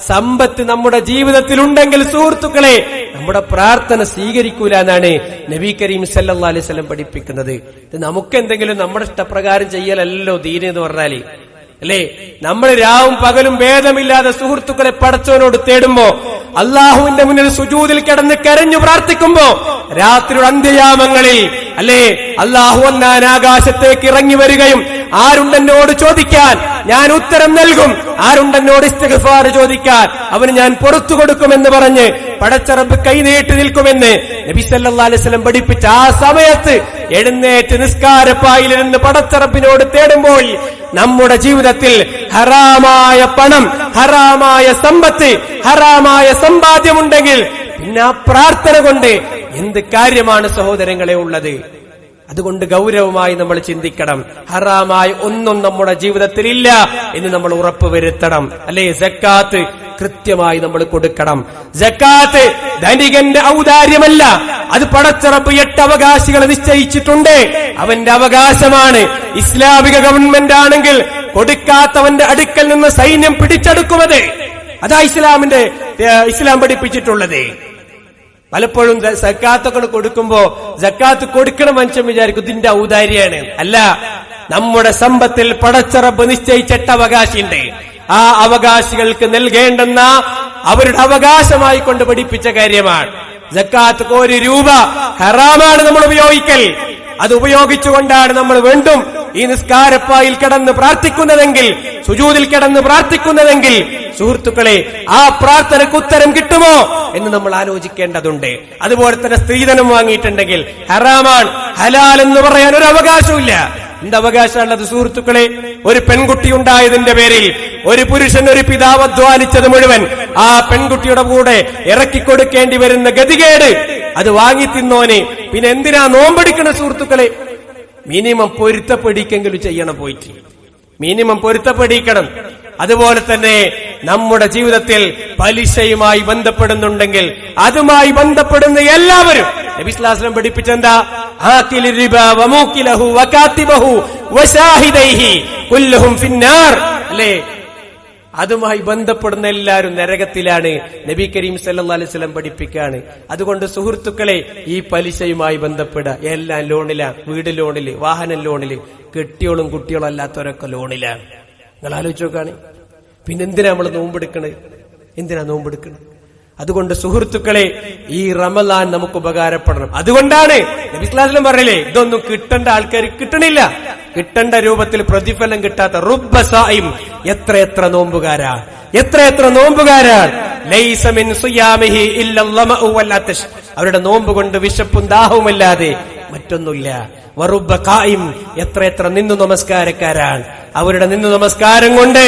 സമ്പത്ത് നമ്മുടെ ജീവിതത്തിൽ ഉണ്ടെങ്കിൽ സുഹൃത്തുക്കളെ, നമ്മുടെ പ്രാർത്ഥന സ്വീകരിക്കൂല എന്നാണ് നബി കരീം സല്ലല്ലാഹു അലൈഹി വസല്ലം പഠിപ്പിക്കുന്നത്. ഇത് നമുക്ക് എന്തെങ്കിലും നമ്മുടെ ഇഷ്ടപ്രകാരം ചെയ്യലല്ലോ ദീൻ എന്ന് പറഞ്ഞാല്, അല്ലേ? നമ്മൾ രാവും പകലും ഭേദമില്ലാതെ സുഹൃത്തുക്കളെ പടച്ചവനോട് തേടുമ്പോ, അള്ളാഹുവിന്റെ മുന്നിൽ സുജൂദിൽ കിടന്ന് കരഞ്ഞു പ്രാർത്ഥിക്കുമ്പോ, രാത്രിയുടെ അന്ത്യയാമങ്ങളിൽ അല്ലേ, അള്ളാഹു ഒന്നാൻ ആകാശത്തേക്ക് ഇറങ്ങി വരികയും ആരുണ്ടെന്നോട് ചോദിക്കാൻ ഞാൻ ഉത്തരം നൽകും, ആരുണ്ടെന്നോട് ഇസ്തിഗ്ഫാർ ചോദിക്കാൻ അവന് ഞാൻ പുറത്തു കൊടുക്കുമെന്ന് പറഞ്ഞ് പടച്ച റബ്ബ് കൈനീട്ടി നിൽക്കുമെന്ന് നബി സല്ലല്ലാഹു അലൈഹി വസല്ലം പഠിപ്പിച്ച ആ സമയത്ത് എഴുന്നേറ്റ് നിസ്കാരപ്പായിലിരുന്ന് പടച്ച റബ്ബിനോട് തേടുമ്പോൾ നമ്മുടെ ജീവിതത്തിൽ ഹറാമായ പണം, ഹറാമായ സമ്പത്ത്, ഹറാമായ സമ്പാദ്യമുണ്ടെങ്കിൽ പിന്നെ ആ പ്രാർത്ഥന കൊണ്ട് എന്ത് കാര്യമാണ് സഹോദരങ്ങളെ ഉള്ളത്? അതുകൊണ്ട് ഗൗരവമായി നമ്മൾ ചിന്തിക്കണം. ഹറാമായ ഒന്നും നമ്മുടെ ജീവിതത്തിൽ ഇല്ല എന്ന് നമ്മൾ ഉറപ്പുവരുത്തണം, അല്ലേ? സക്കാത്ത് കൃത്യമായി നമ്മൾ കൊടുക്കണം. സക്കാത്ത് ധനികന്റെ ഔദാര്യമല്ല, അത് പടച്ച റബ്ബ് 8 അവകാശികളെ നിശ്ചയിച്ചിട്ടുണ്ട്, അവന്റെ അവകാശമാണ്. ഇസ്ലാമിക ഗവൺമെന്റ് ആണെങ്കിൽ കൊടുക്കാത്തവന്റെ അടുക്കൽ നിന്ന് സൈന്യം പിടിച്ചെടുക്കുന്നത്. അതാ ഇസ്ലാം പഠിപ്പിച്ചിട്ടുള്ളത്. പലപ്പോഴും സക്കാത്തൊക്കെ കൊടുക്കുമ്പോ സക്കാത്ത് കൊടുക്കണ മനുഷ്യൻ വിചാരിക്കും ഇതിന്റെ ഔദാര്യാണ്. അല്ല, നമ്മുടെ സമ്പത്തിൽ പടച്ച റബ്ബ് നിശ്ചയിച്ച 8 അവകാശിയുണ്ട്. ആ അവകാശികൾക്ക് നൽകേണ്ടെന്ന അവരുടെ അവകാശമായി കൊണ്ട് പഠിപ്പിച്ച കാര്യമാണ്. സക്കാത്ത് 1 രൂപ ഹറാമാണ് നമ്മൾ ഉപയോഗിക്കൽ. അത് ഉപയോഗിച്ചുകൊണ്ടാണ് നമ്മൾ വീണ്ടും ഈ നിസ്കാരപ്പായിൽ കിടന്ന് പ്രാർത്ഥിക്കുന്നതെങ്കിൽ, സുജൂദിൽ കിടന്ന് പ്രാർത്ഥിക്കുന്നതെങ്കിൽ, സുഹൃത്തുക്കളെ, ആ പ്രാർത്ഥനയ്ക്ക് ഉത്തരം കിട്ടുമോ എന്ന് നമ്മൾ ആലോചിക്കേണ്ടതുണ്ട്. അതുപോലെ തന്നെ സ്ത്രീധനം വാങ്ങിയിട്ടുണ്ടെങ്കിൽ ഹറാമാണ്. ഹലാൽ എന്ന് പറയാൻ ഒരു അവകാശമില്ല. എന്ത് അവകാശമുള്ളത് സുഹൃത്തുക്കളെ? ഒരു പെൺകുട്ടി ഉണ്ടായതിന്റെ പേരിൽ ഒരു പുരുഷൻ, ഒരു പിതാവ് അധ്വാനിച്ചത് മുഴുവൻ ആ പെൺകുട്ടിയുടെ കൂടെ ഇറക്കിക്കൊടുക്കേണ്ടി വരുന്ന ഗതികേട്, അത് വാങ്ങി തിന്നോനെ പിന്നെ എന്തിനാ നോമ്പെടുക്കണ സുഹൃത്തുക്കളെ? മിനിമം പൊരുത്തപ്പെടിക്കെങ്കിലും ചെയ്യണം, പോയിട്ട് മിനിമം പൊരുത്തപ്പെടിക്കണം. അതുപോലെ തന്നെ നമ്മുടെ ജീവിതത്തിൽ പലിശയുമായി ബന്ധപ്പെടുന്നുണ്ടെങ്കിൽ അതുമായി ബന്ധപ്പെടുന്ന എല്ലാവരും നബി സ്വല്ലല്ലാഹു അലൈഹി വസല്ലം പഠിപ്പിച്ചെന്താ? ആകിലു റിബ വമൂകിലഹു വകാതിബഹു വശാഹിദൈഹി കുല്ലുഹും ഫിന്നാർ, അല്ലേ? അതുമായി ബന്ധപ്പെടുന്ന എല്ലാവരും നരകത്തിലാണ് നബി കരീം സല്ലല്ലാഹു അലൈഹി വസല്ലം പഠിപ്പിക്കാണ്. അതുകൊണ്ട് സുഹൃത്തുക്കളെ, ഈ പലിശയുമായി ബന്ധപ്പെടുക എല്ലാം ലോണിലാണ്. വീട് ലോണില്, വാഹന ലോണില്, കെട്ടിയോളും കുട്ടിയോളും അല്ലാത്തവരൊക്കെ ലോണിലാണ്. നിങ്ങൾ ആലോചിച്ച് നോക്കാണ്. പിന്നെ എന്തിനാ നമ്മൾ നോമ്പെടുക്കണത്? അതുകൊണ്ട് സുഹൃത്തുക്കളെ, ഈ റമളാൻ നമുക്ക് ഉപകാരപ്പെടണം. അതുകൊണ്ടാണ് നബി സല്ലല്ലാഹു അലൈഹി വസല്ലം പറഞ്ഞില്ലേ, ഇതൊന്നും കിട്ടേണ്ട ആൾക്കാർ കിട്ടണില്ല, കിട്ടേണ്ട രൂപത്തിൽ പ്രതിഫലം കിട്ടാത്ത റുബ്ബ സായിം, എത്ര നോമ്പുകാരാണ് ലൈസ മിൻ സിയാമിഹി ഇല്ലൽ ലമഉ വൽ അതശ്, അവരുടെ നോമ്പ് കൊണ്ട് വിശപ്പും ദാഹവുമല്ലാതെ മറ്റൊന്നുമില്ല. വറുബ്ബ ഖായിം, എത്ര നിന്നു നമസ്കാരക്കാരാണ്, അവരുടെ നിന്നു നമസ്കാരം കൊണ്ട്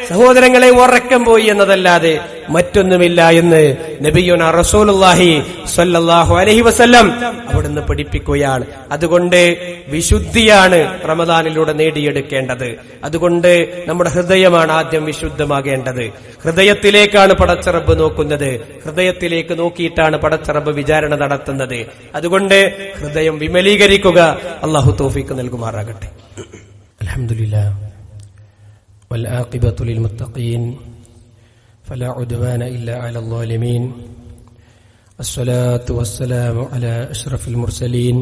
സഹോദരങ്ങളെ ഉറക്കം പോയി എന്നതല്ലാതെ മറ്റൊന്നുമില്ല എന്ന് നബിയുനാ റസൂലുള്ളാഹി സ്വല്ലല്ലാഹു അലൈഹി വസല്ലം അവിടുന്ന് പഠിപ്പിക്കുകയാണ്. അതുകൊണ്ട് വിശുദ്ധിയാണ് റമദാനിലൂടെ നേടിയെടുക്കേണ്ടത്. അതുകൊണ്ട് നമ്മുടെ ഹൃദയമാണ് ആദ്യം വിശുദ്ധമാകേണ്ടത്. ഹൃദയത്തിലേക്കാണ് പടച്ച റബ്ബ് നോക്കുന്നത്. ഹൃദയത്തിലേക്ക് നോക്കിയിട്ടാണ് പടച്ച റബ്ബ് വിചാരണ നടത്തുന്നത്. അതുകൊണ്ട് ഹൃദയം വിമലീകരിക്കുക. അല്ലാഹു തൗഫീഖ് നൽകുമാറാകട്ടെ. അൽഹംദുലില്ലാഹ് والعاقبة للمتقين فلا عدوان إلا على الظالمين الصلاة والسلام على أشرف المرسلين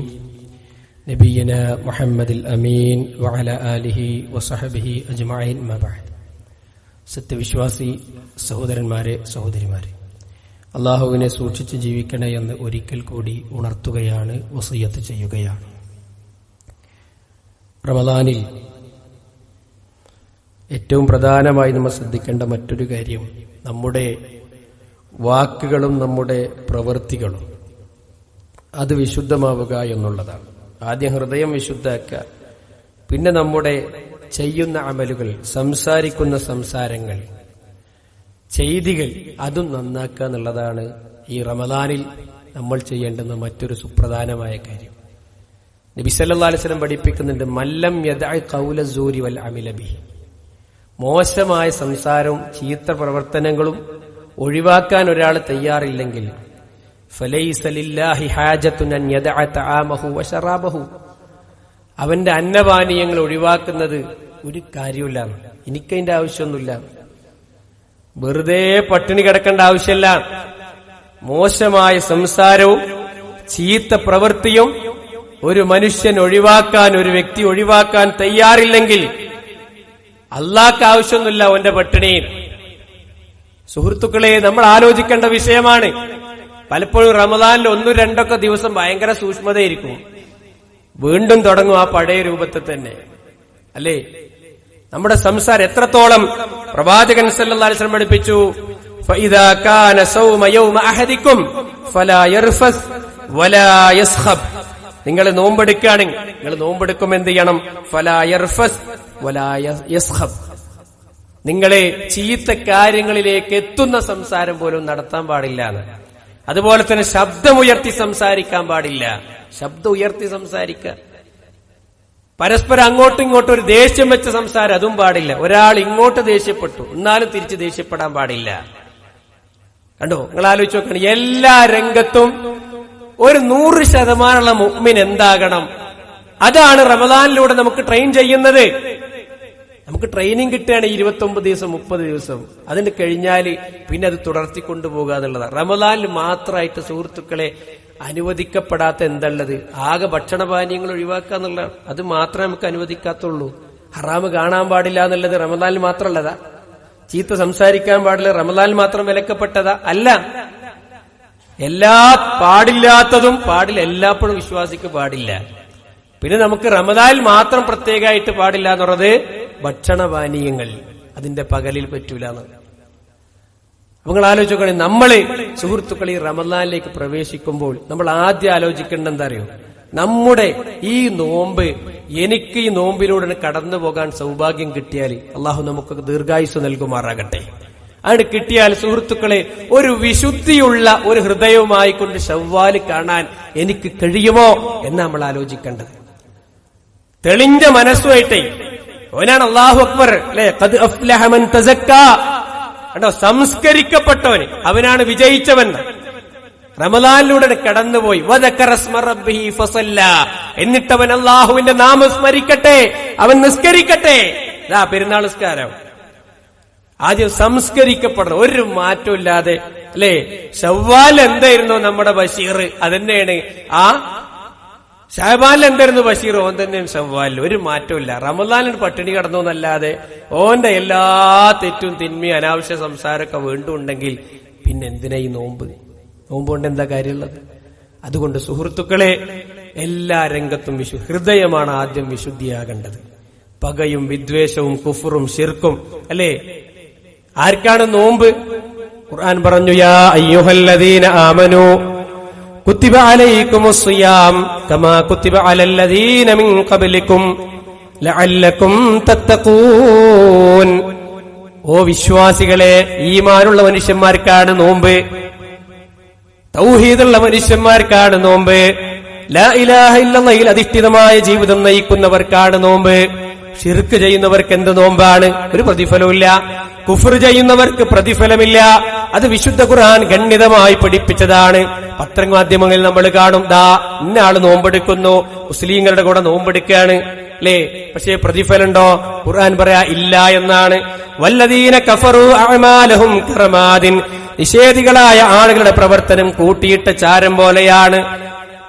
نبينا محمد الأمين وعلى آله وصحبه أجمعين ما بعد. സത്യവിശ്വാസി സഹോദരന്മാരെ, സഹോദരിമാരെ, അള്ളാഹുവിനെ സൂക്ഷിച്ച് ജീവിക്കണേ എന്ന് ഒരിക്കൽ കൂടി ഉണർത്തുകയാണ്, വസിയ്യത്ത് ചെയ്യുകയാണ്. റമദാനിൽ ഏറ്റവും പ്രധാനമായി നമ്മൾ ശ്രദ്ധിക്കേണ്ട മറ്റൊരു കാര്യം നമ്മുടെ വാക്കുകളും നമ്മുടെ പ്രവൃത്തികളും അത് വിശുദ്ധമാവുക എന്നുള്ളതാണ്. ആദ്യം ഹൃദയം വിശുദ്ധാക്കുക, പിന്നെ നമ്മുടെ ചെയ്യുന്ന അമലുകൾ, സംസാരിക്കുന്ന സംസാരങ്ങൾ, ചെയ്തികൾ അതും നന്നാക്കുക എന്നുള്ളതാണ് ഈ റമദാനിൽ നമ്മൾ ചെയ്യേണ്ടുന്ന മറ്റൊരു സുപ്രധാനമായ കാര്യം. നബി സല്ലല്ലാഹു അലൈഹി വസല്ലം പഠിപ്പിക്കുന്നുണ്ട്, മല്ലം യദഅ ഖൗല സൂരി വൽ അമല ബിഹി, മോശമായ സംസാരവും ചീത്ത പ്രവർത്തനങ്ങളും ഒഴിവാക്കാൻ ഒരാൾ തയ്യാറില്ലെങ്കിൽ ഫലൈസ ലില്ലാഹി ഹാജത്തുൻ അൻ യദഅ തആമഹു വശറാബഹു, അവന്റെ അന്നപാനീയങ്ങൾ ഒഴിവാക്കുന്നത് ഒരു കാര്യമില്ല. എനിക്കതിന്റെ ആവശ്യമൊന്നുമില്ല. വെറുതെ പട്ടിണി കിടക്കേണ്ട ആവശ്യമില്ല. മോശമായ സംസാരവും ചീത്ത പ്രവൃത്തിയും ഒരു മനുഷ്യൻ ഒഴിവാക്കാൻ, ഒരു വ്യക്തി ഒഴിവാക്കാൻ തയ്യാറില്ലെങ്കിൽ അള്ളാഹ്ക്ക് ആവശ്യമൊന്നുമില്ല അവന്റെ പട്ടിണി. സുഹൃത്തുക്കളെ, നമ്മൾ ആലോചിക്കേണ്ട വിഷയമാണ്. പലപ്പോഴും റമദാനിൽ 1-2 ദിവസം ഭയങ്കര സൂക്ഷ്മതയായിരിക്കും, വീണ്ടും തുടങ്ങും ആ പഴയ രൂപത്തിൽ തന്നെ, അല്ലേ? നമ്മുടെ സംസാരം എത്രത്തോളം പ്രവാചകൻ സല്ലല്ലാഹു അലൈഹി വസല്ലം പഠിപ്പിച്ചു, ഫഇദാ കാന സൗമ യൗമ അഹദികും ഫലാ യർഫസ് വലാ യസ്ഖബ്. നിങ്ങൾ നോമ്പെടുക്കുകയാണെങ്കിൽ, നിങ്ങൾ നോമ്പെടുക്കും എന്ത് ചെയ്യണം? ഫലാ യർഫസ് വലാ യസ്ഖബ്. നിങ്ങളെ ചീത്ത കാര്യങ്ങളിലേക്ക് എത്തുന്ന സംസാരം പോലും നടത്താൻ പാടില്ല. അതുപോലെ തന്നെ ശബ്ദമുയർത്തി സംസാരിക്കാൻ പാടില്ല. ശബ്ദം ഉയർത്തി സംസാരിക്കുക, പരസ്പരം അങ്ങോട്ടും ഇങ്ങോട്ടും ഒരു ദേഷ്യം വെച്ച സംസാരം, അതും പാടില്ല. ഒരാൾ ഇങ്ങോട്ട് ദേഷ്യപ്പെട്ടു, എന്നാലും തിരിച്ച് ദേഷ്യപ്പെടാൻ പാടില്ല. കണ്ടോ? നിങ്ങൾ ആലോചിച്ച് നോക്കണം. എല്ലാ രംഗത്തും ഒരു 100% മുഅ്മിൻ എന്താകണം? അതാണ് റമദാനിലൂടെ നമുക്ക് ട്രെയിൻ ചെയ്യുന്നത്. നമുക്ക് ട്രെയിനിങ് കിട്ടുകയാണ് 29 ദിവസം 30 ദിവസം. അതിന് കഴിഞ്ഞാല് പിന്നെ അത് തുടർത്തിക്കൊണ്ടുപോകുക എന്നുള്ളതാണ്. റമദാനിൽ മാത്രമായിട്ട് സുഹൃത്തുക്കളെ അനുവദിക്കപ്പെടാത്ത എന്തള്ളത്? ആകെ ഭക്ഷണപാനീയങ്ങൾ ഒഴിവാക്കുക എന്നുള്ളതാണ്. അത് മാത്രമേ നമുക്ക് അനുവദിക്കാത്തുള്ളൂ. ഹറാമ് കാണാൻ പാടില്ല എന്നുള്ളത് റമദാനിൽ മാത്രമുള്ളതാ? ചീത്ത സംസാരിക്കാൻ പാടില്ല റമദാനിൽ മാത്രം വിലക്കപ്പെട്ടതാ? അല്ല. എല്ലാ പാടില്ലാത്തതും പാടില്ല, എല്ലാപ്പോഴും വിശ്വാസിക്ക് പാടില്ല. പിന്നെ നമുക്ക് റമദാനിൽ മാത്രം പ്രത്യേകമായിട്ട് പാടില്ല എന്നുള്ളത് ഭക്ഷണപാനീയങ്ങൾ, അതിന്റെ പകലിൽ പറ്റൂല എന്ന്. നിങ്ങൾ ആലോചിക്കണേ, നമ്മള് സുഹൃത്തുക്കൾ ഈ റമദാനിലേക്ക് പ്രവേശിക്കുമ്പോൾ നമ്മൾ ആദ്യം ആലോചിക്കേണ്ട എന്താ അറിയോ? നമ്മുടെ ഈ നോമ്പ്, എനിക്ക് ഈ നോമ്പിലൂടെ കടന്നു പോകാൻ സൗഭാഗ്യം കിട്ടിയാൽ അള്ളാഹു നമുക്ക് ദീർഘായുസ് നൽകുമാറാകട്ടെ. അത് കിട്ടിയാൽ സുഹൃത്തുക്കളെ, ഒരു വിശുദ്ധിയുള്ള ഒരു ഹൃദയവുമായി കൊണ്ട് ശവ്വാല് കാണാൻ എനിക്ക് കഴിയുമോ എന്ന് നമ്മൾ ആലോചിക്കേണ്ടത്. തെളിഞ്ഞ മനസ്സുമായിട്ടേ അവനാണ് അല്ലാഹു അക്ബർ, അല്ലെ? ഖദ് അഫ്ലഹ മൻ തസക്കാ. കണ്ടോ? സംസ്കരിക്കപ്പെട്ടവൻ, അവനാണ് വിജയിച്ചവൻ. റമദാനിലൂടെ കടന്നുപോയി. വദക്കറ സ്മ റബ്ബിഹി ഫസല്ല. എന്നിട്ടവൻ അല്ലാഹുവിന്റെ നാമം സ്മരിക്കട്ടെ, അവൻ നിസ്കരിക്കട്ടെ. ഇതാ പെരുന്നാൾ നിസ്കാരം. ആദ്യം സംസ്കരിക്കപ്പെടണം, ഒരു മാറ്റം ഇല്ലാതെ, അല്ലേ? ശവ്വാൽ എന്തായിരുന്നു നമ്മുടെ ബഷീർ, അതന്നെയാണ്. ആ ശഅബാനിൽ എന്തായിരുന്നു ബഷീർ, ഓൻ തന്നെയാണ് ശവ്വാലിൽ. ഒരു മാറ്റമില്ല. റമദാനിൽ പട്ടിണി കിടന്നു എന്നല്ലാതെ ഓന്റെ എല്ലാ തെറ്റും തിന്മയും അനാവശ്യ സംസാരമൊക്കെ വീണ്ടുണ്ടെങ്കിൽ പിന്നെ എന്തിനാ ഈ നോമ്പ്? നോമ്പ് കൊണ്ട് എന്താ കാര്യമുള്ളത്? അതുകൊണ്ട് സുഹൃത്തുക്കളെ, എല്ലാ രംഗത്തും ഹൃദയമാണ് ആദ്യം വിശുദ്ധിയാകേണ്ടത്. പകയും വിദ്വേഷവും കുഫറും ശിർക്കും, അല്ലേ? ആർക്കാണ് നോമ്പ്? ഖുർആൻ പറഞ്ഞു, യാ അയ്യുഹല്ലദീന ആമനൂ കുത്തിബ അലൈക്കുമുസ് സിയാം കമാ കുത്തിബ അലല്ലദീന മിൻ ഖബ്ലിക്കും ലഅല്ലക്കും തത്തഖൂൻ. ഓ വിശ്വാസികളെ, ഈമാനുള്ള മനുഷ്യന്മാർക്കാണ് നോമ്പ്, തൗഹീദുള്ള മനുഷ്യന്മാർക്കാണ് നോമ്പ്, ലാ ഇലാഹ ഇല്ലല്ലാഹിൽ അധിഷ്ഠിതമായ ജീവിതം നയിക്കുന്നവർക്കാണ് നോമ്പ്. ഷിർക്ക് ചെയ്യുന്നവർക്ക് എന്ത് നോമ്പാണ്? ഒരു പ്രതിഫലമില്ല. കുഫർ ചെയ്യുന്നവർക്ക് പ്രതിഫലമില്ല. അത് വിശുദ്ധ ഖുർആൻ ഗണ്യതമായി പഠിപ്പിച്ചതാണ്. പത്രമാധ്യമങ്ങളിൽ നമ്മൾ കാണും, ദാ ഇന്നയാള് നോമ്പെടുക്കുന്നു, മുസ്ലിങ്ങളുടെ കൂടെ നോമ്പെടുക്കുകയാണ്, അല്ലേ? പക്ഷേ പ്രതിഫലമുണ്ടോ? ഖുർആൻ പറയാ ഇല്ല എന്നാണ്. വല്ലദീന കഫറു അഅമാലഹും കറമാദിൻ. നിഷേധികളായ ആളുകളുടെ പ്രവർത്തനം കൂട്ടിയിട്ട ചാരം പോലെയാണ്,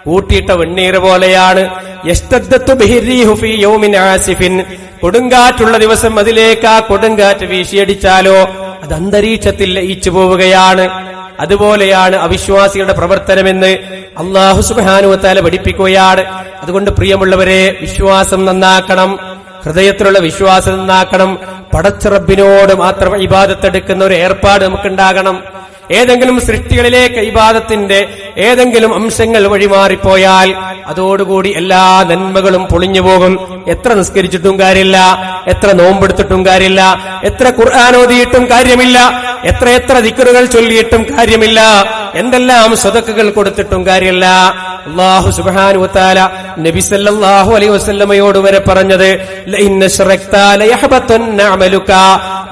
കൂട്ടിയിട്ട വെണ്ണീർ പോലെയാണ്. യസ്തദ്ദത്തു ബിഹിർരീഹു ഫീ യൗമിൻ ആസിഫിൻ. കൊടുങ്കാറ്റുള്ള ദിവസം അതിലേക്ക് ആ കൊടുങ്കാറ്റ് വീശിയടിച്ചാലോ അത് അന്തരീക്ഷത്തിൽ ലയിച്ചു പോവുകയാണ്. അതുപോലെയാണ് അവിശ്വാസികളുടെ പ്രവർത്തനമെന്ന് അല്ലാഹു സുബ്ഹാനഹു വ തആല പഠിപ്പിക്കുകയാണ്. അതുകൊണ്ട് പ്രിയമുള്ളവരെ, വിശ്വാസം നന്നാക്കണം, ഹൃദയത്തിലുള്ള വിശ്വാസം നന്നാക്കണം. പടച്ച റബ്ബിനോട് മാത്രം ഇബാദത്തെടുക്കുന്ന ഒരു ഏർപ്പാട് നമുക്കുണ്ടാകണം. ഏതെങ്കിലും സൃഷ്ടികളിലേക്ക് ഇബാദത്തിന്റെ ഏതെങ്കിലും അംശങ്ങൾ വഴിമാറിപ്പോയാൽ അതോടുകൂടി എല്ലാ നന്മകളും പൊളിഞ്ഞു പോകും. എത്ര നിസ്കരിച്ചിട്ടും കാര്യമില്ല, എത്ര നോമ്പെടുത്തിട്ടും കാര്യമില്ല, എത്ര ഖുർആൻ ഓതിയിട്ടും കാര്യമില്ല, എത്ര ദിക്റുകൾ ചൊല്ലിയിട്ടും കാര്യമില്ല, എന്തെല്ലാം സദഖകൾ കൊടുത്തിട്ടും കാര്യമില്ല. അല്ലാഹു സുബ്ഹാനഹു വ തആല നബി സല്ലല്ലാഹു അലൈഹി വസല്ലമയോട് വരെ പറഞ്ഞത്, ലഇന്ന ശറക്താ ലയഹബതന്ന അമലുക.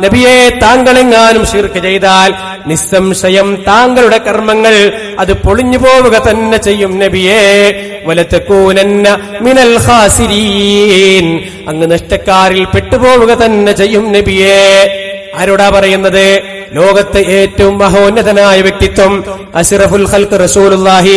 നബിയെ, താങ്കളെങ്ങാനും ശിർക്ക് ചെയ്താൽ നിസ്സംശയം നിശ്ചയം താങ്കളുടെ കർമ്മങ്ങൾ അത് പൊളിഞ്ഞു പോവുക തന്നെ ചെയ്യും നബിയേ. വലതകൂനന്ന മിനൽ ഖാസിരീൻ, അങ്ങ് നഷ്ടക്കാരിൽ പെട്ടുപോവുക തന്നെ ചെയ്യും നബിയേ. ആരോടാ പറയുന്നത്? ലോകത്തെ ഏറ്റവും മഹോന്നതനായ വ്യക്തിത്വം അഷ്റഫുൽ ഖൽഖ് റസൂലുള്ളാഹി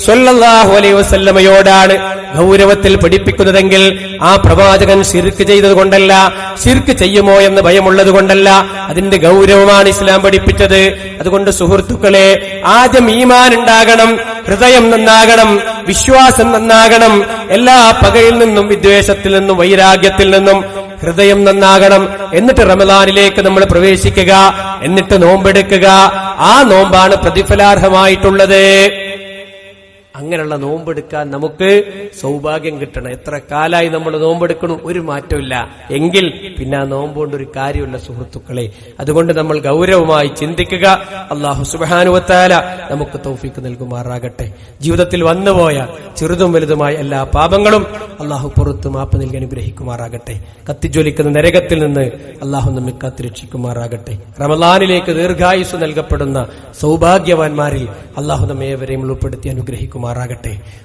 സ്വല്ലല്ലാഹു അലൈഹി വസല്ലമയോടാണ് ഗൗരവത്തിൽ പഠിപ്പിക്കുന്നതെങ്കിൽ ആ പ്രവാചകൻ ശിർക്ക് ചെയ്തത് കൊണ്ടല്ല, ശിർക്ക് ചെയ്യുമോ എന്ന് ഭയമുള്ളത് കൊണ്ടല്ല, അതിന്റെ ഗൗരവമാണ് ഇസ്ലാം പഠിപ്പിച്ചത്. അതുകൊണ്ട് സുഹൃത്തുക്കളെ, ആദ്യം ഈമാൻ ഉണ്ടാകണം, ഹൃദയം നന്നാകണം, വിശ്വാസം നന്നാകണം. എല്ലാ പകയിൽ നിന്നും, വിദ്വേഷത്തിൽ നിന്നും, വൈരാഗ്യത്തിൽ നിന്നും ഹൃദയം നന്നാകണം. എന്നിട്ട് റമദാനിലേക്ക് നമ്മൾ പ്രവേശിക്കുക, എന്നിട്ട് നോമ്പെടുക്കുക. ആ നോമ്പാണ് പ്രതിഫലാർഹമായിട്ടുള്ളത്. അങ്ങനെയുള്ള നോമ്പെടുക്കാൻ നമുക്ക് സൗഭാഗ്യം കിട്ടണം. എത്ര കാലായി നമ്മൾ നോമ്പെടുക്കണം, ഒരു മാറ്റമില്ല എങ്കിൽ പിന്നെ ആ നോമ്പുകൊണ്ട് ഒരു കാര്യമില്ല സുഹൃത്തുക്കളെ. അതുകൊണ്ട് നമ്മൾ ഗൗരവമായി ചിന്തിക്കുക. അല്ലാഹു സുബ്ഹാനഹു വ തആല നമുക്ക് തൗഫീഖ് നൽകുമാറാകട്ടെ. ജീവിതത്തിൽ വന്നുപോയ ചെറുതും വലുതുമായ എല്ലാ പാപങ്ങളും അല്ലാഹു പുറത്തു മാപ്പ് നൽകി അനുഗ്രഹിക്കുമാറാകട്ടെ. കത്തിജ്വലിക്കുന്ന നരകത്തിൽ നിന്ന് അല്ലാഹു നമ്മെ കാത്തുരക്ഷിക്കുമാറാകട്ടെ. റമളാനിലേക്ക് ദീർഘായുസ് നൽകപ്പെടുന്ന സൗഭാഗ്യവാന്മാരിൽ അല്ലാഹു നമ്മെ ഏവരെയും ഉൾപ്പെടുത്തി അനുഗ്രഹിക്കുമാറാകട്ടെ.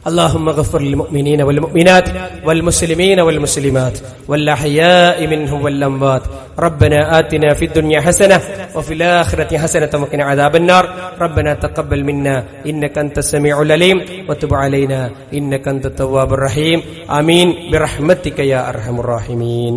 اللهم اغفر للمؤمنين والمؤمنات والمسلمين والمسلمات والأحياء منهم والأموات. ربنا آتنا في الدنيا حسنة وفي الآخرة حسنة وقنا عذاب النار. ربنا تقبل منا إنك أنت السميع العليم وتب علينا إنك أنت التواب الرحيم. آمين برحمتك يا أرحم الراحمين.